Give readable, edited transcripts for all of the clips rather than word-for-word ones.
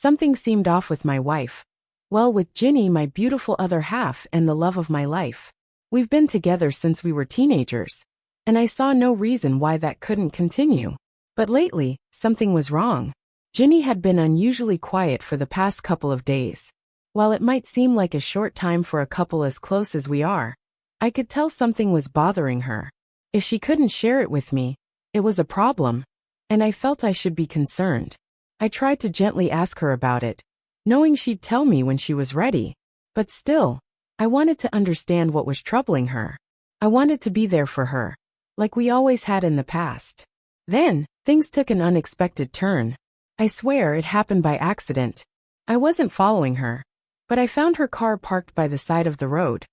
Something seemed off with my wife. Well, with Ginny, my beautiful other half and the love of my life. We've been together since we were teenagers. And I saw no reason why that couldn't continue. But lately, something was wrong. Ginny had been unusually quiet for the past couple of days. While it might seem like a short time for a couple as close as we are, I could tell something was bothering her. If she couldn't share it with me, it was a problem, and I felt I should be concerned. I tried to gently ask her about it, knowing she'd tell me when she was ready. But still, I wanted to understand what was troubling her. I wanted to be there for her, like we always had in the past. Then, things took an unexpected turn. I swear it happened by accident. I wasn't following her, but I found her car parked by the side of the road.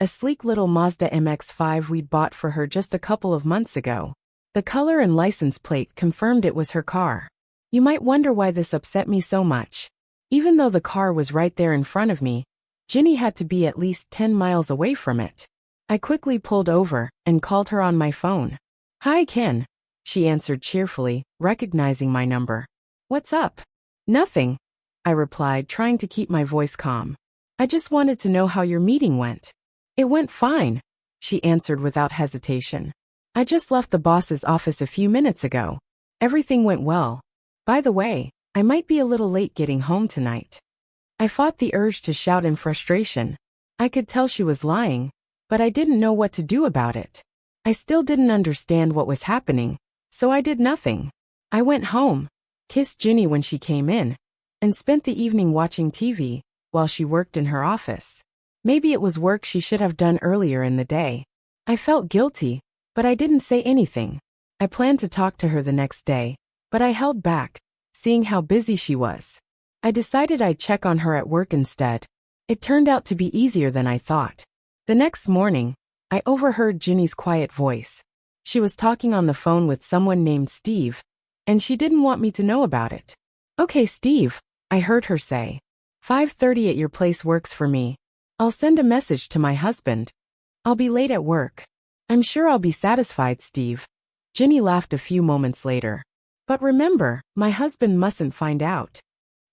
A sleek little Mazda MX-5 we'd bought for her just a couple of months ago. The color and license plate confirmed it was her car. You might wonder why this upset me so much. Even though the car was right there in front of me, Ginny had to be at least 10 miles away from it. I quickly pulled over and called her on my phone. "Hi, Ken," she answered cheerfully, recognizing my number. "What's up?" "Nothing," I replied, trying to keep my voice calm. "I just wanted to know how your meeting went." "It went fine," she answered without hesitation. "I just left the boss's office a few minutes ago. Everything went well. By the way, I might be a little late getting home tonight." I fought the urge to shout in frustration. I could tell she was lying, but I didn't know what to do about it. I still didn't understand what was happening, so I did nothing. I went home, kissed Ginny when she came in, and spent the evening watching TV while she worked in her office. Maybe it was work she should have done earlier in the day. I felt guilty, but I didn't say anything. I planned to talk to her the next day, but I held back, seeing how busy she was. I decided I'd check on her at work instead. It turned out to be easier than I thought. The next morning, I overheard Ginny's quiet voice. She was talking on the phone with someone named Steve, and she didn't want me to know about it. "Okay, Steve," I heard her say. 5:30 at your place works for me. I'll send a message to my husband. I'll be late at work. I'm sure I'll be satisfied, Steve." Ginny laughed a few moments later. "But remember, my husband mustn't find out."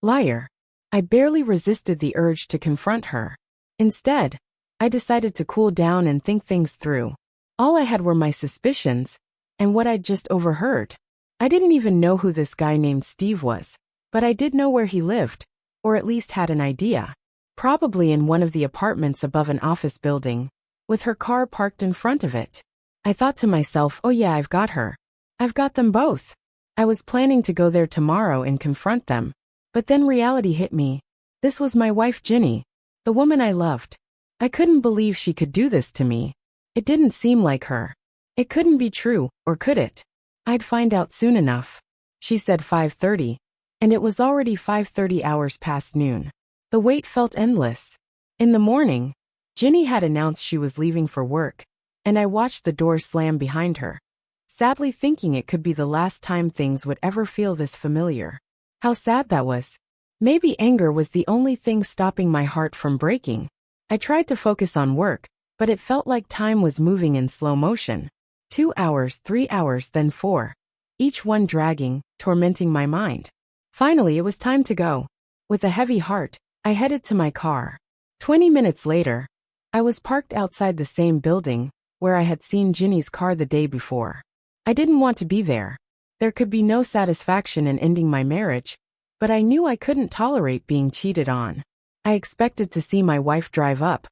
Liar. I barely resisted the urge to confront her. Instead, I decided to cool down and think things through. All I had were my suspicions, and what I'd just overheard. I didn't even know who this guy named Steve was, but I did know where he lived, or at least had an idea. Probably in one of the apartments above an office building, with her car parked in front of it. I thought to myself, oh yeah, I've got her. I've got them both. I was planning to go there tomorrow and confront them. But then reality hit me. This was my wife Ginny, the woman I loved. I couldn't believe she could do this to me. It didn't seem like her. It couldn't be true, or could it? I'd find out soon enough. She said 5:30, and it was already 5:30 hours past noon. The wait felt endless. In the morning, Ginny had announced she was leaving for work, and I watched the door slam behind her, sadly thinking it could be the last time things would ever feel this familiar. How sad that was. Maybe anger was the only thing stopping my heart from breaking. I tried to focus on work, but it felt like time was moving in slow motion. 2 hours, 3 hours, then 4. Each one dragging, tormenting my mind. Finally, it was time to go. With a heavy heart, I headed to my car. 20 minutes later, I was parked outside the same building where I had seen Ginny's car the day before. I didn't want to be there. There could be no satisfaction in ending my marriage, but I knew I couldn't tolerate being cheated on. I expected to see my wife drive up,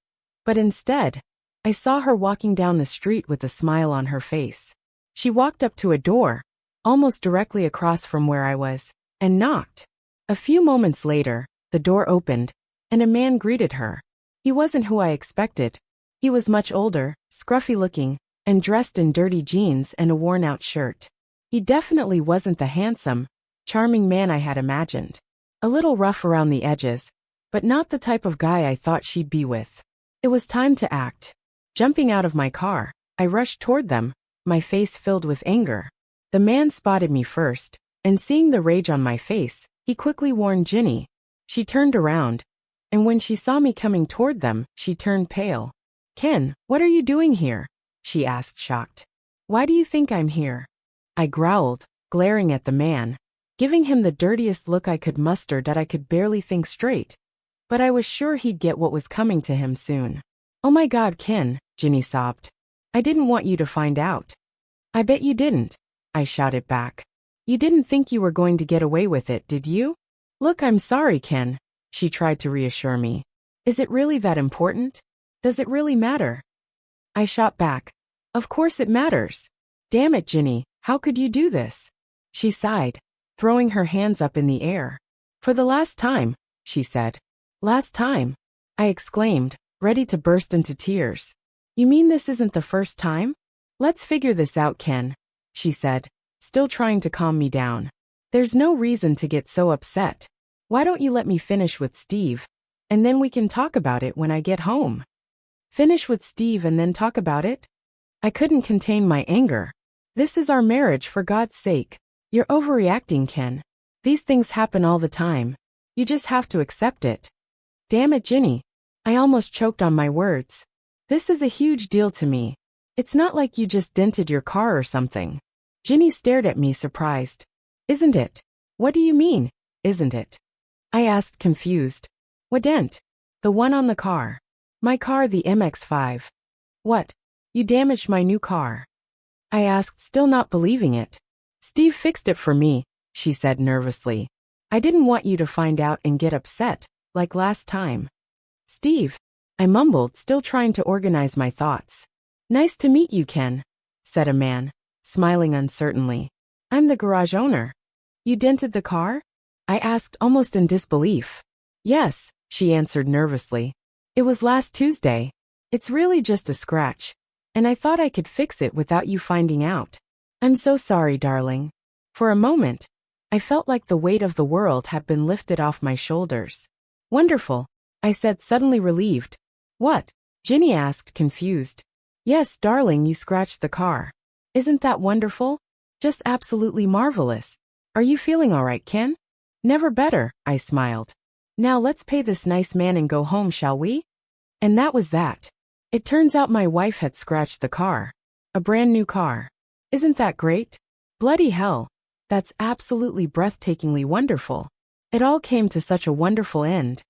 but instead, I saw her walking down the street with a smile on her face. She walked up to a door, almost directly across from where I was, and knocked. A few moments later, the door opened, and a man greeted her. He wasn't who I expected. He was much older, scruffy-looking, and dressed in dirty jeans and a worn-out shirt. He definitely wasn't the handsome, charming man I had imagined. A little rough around the edges, but not the type of guy I thought she'd be with. It was time to act. Jumping out of my car, I rushed toward them, my face filled with anger. The man spotted me first, and seeing the rage on my face, he quickly warned Ginny. She turned around, and when she saw me coming toward them, she turned pale. "Ken, what are you doing here?" she asked, shocked. "Why do you think I'm here?" I growled, glaring at the man. giving him the dirtiest look I could muster that I could barely think straight. But I was sure he'd get what was coming to him soon. "Oh my God, Ken," Ginny sobbed. "I didn't want you to find out." "I bet you didn't," I shouted back. "You didn't think you were going to get away with it, did you?" "Look, I'm sorry, Ken," she tried to reassure me. "Is it really that important? Does it really matter?" I shot back. "Of course it matters. Damn it, Ginny, how could you do this?" She sighed, throwing her hands up in the air. "For the last time," she said. "Last time?" I exclaimed, ready to burst into tears. "You mean this isn't the first time?" "Let's figure this out, Ken," she said, still trying to calm me down. "There's no reason to get so upset. Why don't you let me finish with Steve, and then we can talk about it when I get home?" Finish with Steve and then talk about it? I couldn't contain my anger. "This is our marriage, for God's sake. You're overreacting, Ken. These things happen all the time. You just have to accept it." "Damn it, Ginny." I almost choked on my words. "This is a huge deal to me. It's not like you just dented your car or something." Ginny stared at me surprised. "Isn't it?" "What do you mean, isn't it?" I asked, confused. "What dent?" "The one on the car." "My car, the MX-5. "What? You damaged my new car?" I asked, still not believing it. "Steve fixed it for me," she said nervously. "I didn't want you to find out and get upset, like last time." "Steve?" I mumbled, still trying to organize my thoughts. "Nice to meet you, Ken," said a man, smiling uncertainly. "I'm the garage owner." "You dented the car?" I asked, almost in disbelief. "Yes," she answered nervously. "It was last Tuesday. It's really just a scratch, and I thought I could fix it without you finding out." "I'm so sorry, darling." For a moment, I felt like the weight of the world had been lifted off my shoulders. "Wonderful," I said, suddenly relieved. "What?" Ginny asked, confused. "Yes, darling, you scratched the car. Isn't that wonderful? Just absolutely marvelous. Are you feeling all right, Ken?" "Never better," I smiled. "Now let's pay this nice man and go home, shall we?" And that was that. It turns out my wife had scratched the car. A brand new car. Isn't that great? Bloody hell. That's absolutely breathtakingly wonderful. It all came to such a wonderful end.